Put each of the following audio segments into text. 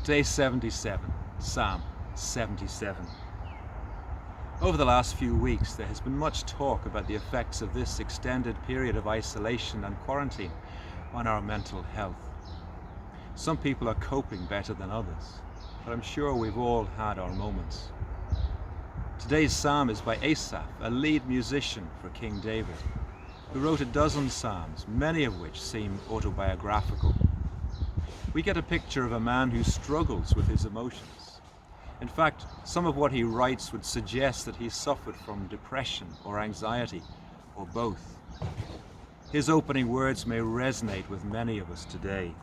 Day 77, Psalm 77. Over the last few weeks, there has been much talk about the effects of this extended period of isolation and quarantine on our mental health. Some people are coping better than others, but I'm sure we've all had our moments. Today's psalm is by Asaph, a lead musician for King David, who wrote a dozen psalms, many of which seem autobiographical. We get a picture of a man who struggles with his emotions. In fact, some of what he writes would suggest that he suffered from depression or anxiety, or both. His opening words may resonate with many of us today.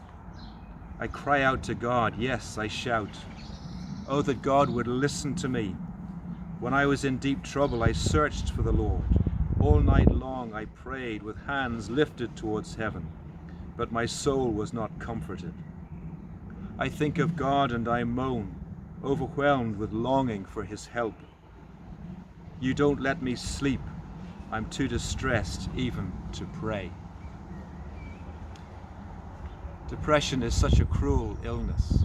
I cry out to God, yes, I shout. Oh, that God would listen to me. When I was in deep trouble, I searched for the Lord. All night long I prayed with hands lifted towards heaven, but my soul was not comforted. I think of God and I moan, overwhelmed with longing for his help. You don't let me sleep. I'm too distressed even to pray. Depression is such a cruel illness.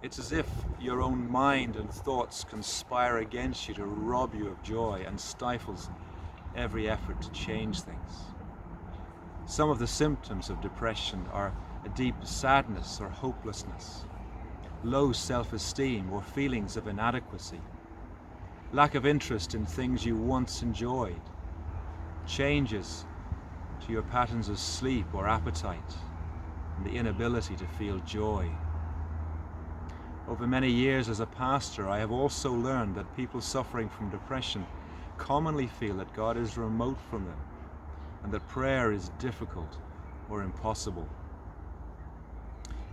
It's as if your own mind and thoughts conspire against you to rob you of joy and stifles every effort to change things. Some of the symptoms of depression are a deep sadness or hopelessness, low self-esteem or feelings of inadequacy, lack of interest in things you once enjoyed, changes to your patterns of sleep or appetite, and the inability to feel joy. Over many years as a pastor, I have also learned that people suffering from depression commonly feel that God is remote from them and that prayer is difficult or impossible.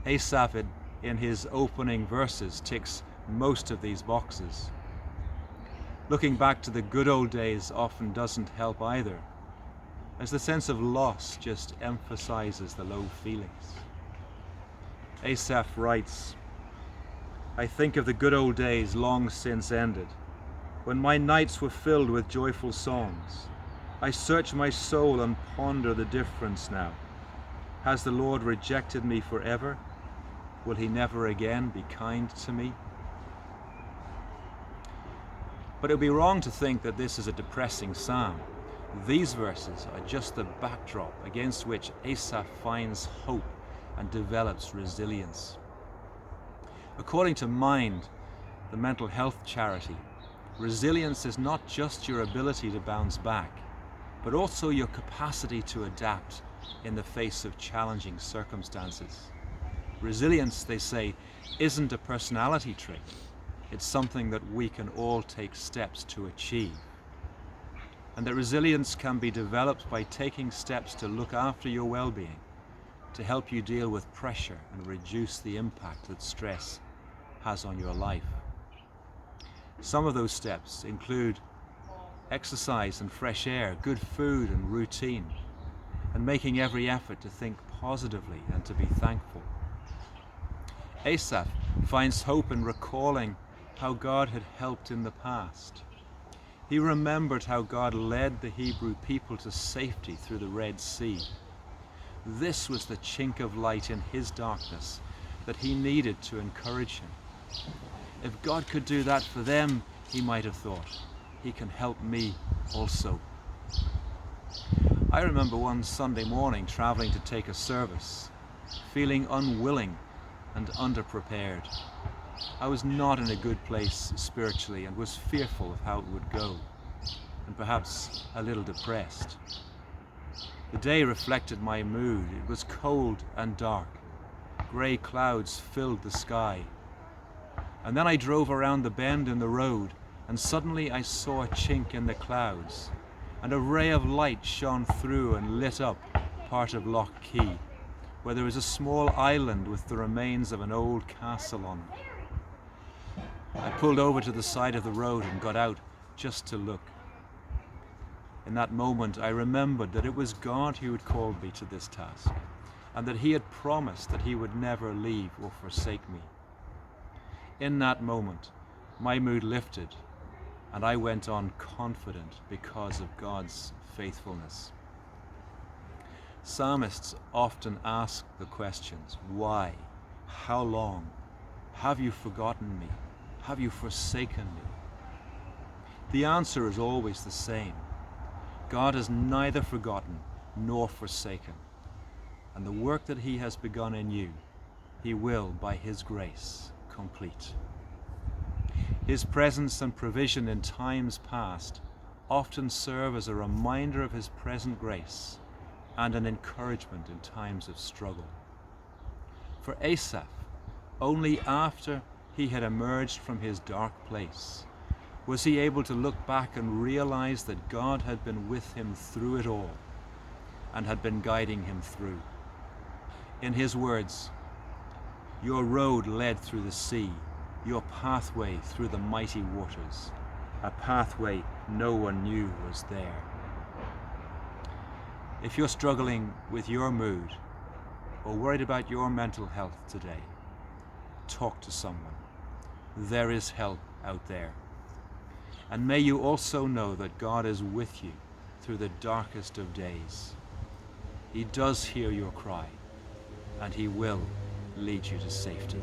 Asaph, in his opening verses, ticks most of these boxes. Looking back to the good old days often doesn't help either, as the sense of loss just emphasizes the low feelings. Asaph writes, I think of the good old days long since ended, when my nights were filled with joyful songs. I search my soul and ponder the difference now. Has the Lord rejected me forever? Will he never again be kind to me? But it would be wrong to think that this is a depressing psalm. These verses are just the backdrop against which Asaph finds hope and develops resilience. According to Mind, the mental health charity, resilience is not just your ability to bounce back, but also your capacity to adapt in the face of challenging circumstances. Resilience, they say, isn't a personality trait. It's something that we can all take steps to achieve. And that resilience can be developed by taking steps to look after your well-being, to help you deal with pressure and reduce the impact that stress has on your life. Some of those steps include exercise and fresh air, good food and routine, and making every effort to think positively and to be thankful. Asaph finds hope in recalling how God had helped in the past. He remembered how God led the Hebrew people to safety through the Red Sea. This was the chink of light in his darkness that he needed to encourage him. If God could do that for them, he might have thought, he can help me also. I remember one Sunday morning traveling to take a service, feeling unwilling and underprepared. I was not in a good place spiritually and was fearful of how it would go, and perhaps a little depressed. The day reflected my mood. It was cold and dark. Grey clouds filled the sky. And then I drove around the bend in the road, and suddenly I saw a chink in the clouds, and a ray of light shone through and lit up part of Loch Key, where there was a small island with the remains of an old castle on it. I pulled over to the side of the road and got out just to look. In that moment, I remembered that it was God who had called me to this task, and that he had promised that he would never leave or forsake me. In that moment, my mood lifted, and I went on confident because of God's faithfulness. Psalmists often ask the questions, why, how long, Have you forgotten me? Have you forsaken me? The answer is always the same. God has neither forgotten nor forsaken. And the work that he has begun in you, he will, by his grace, complete. His presence and provision in times past often serve as a reminder of his present grace and an encouragement in times of struggle. For Asaph, only after he had emerged from his dark place was he able to look back and realize that God had been with him through it all and had been guiding him through. In his words, "Your road led through the sea, your pathway through the mighty waters, a pathway no one knew was there." If you're struggling with your mood or worried about your mental health today, talk to someone. There is help out there. And may you also know that God is with you through the darkest of days. He does hear your cry, and he will lead you to safety.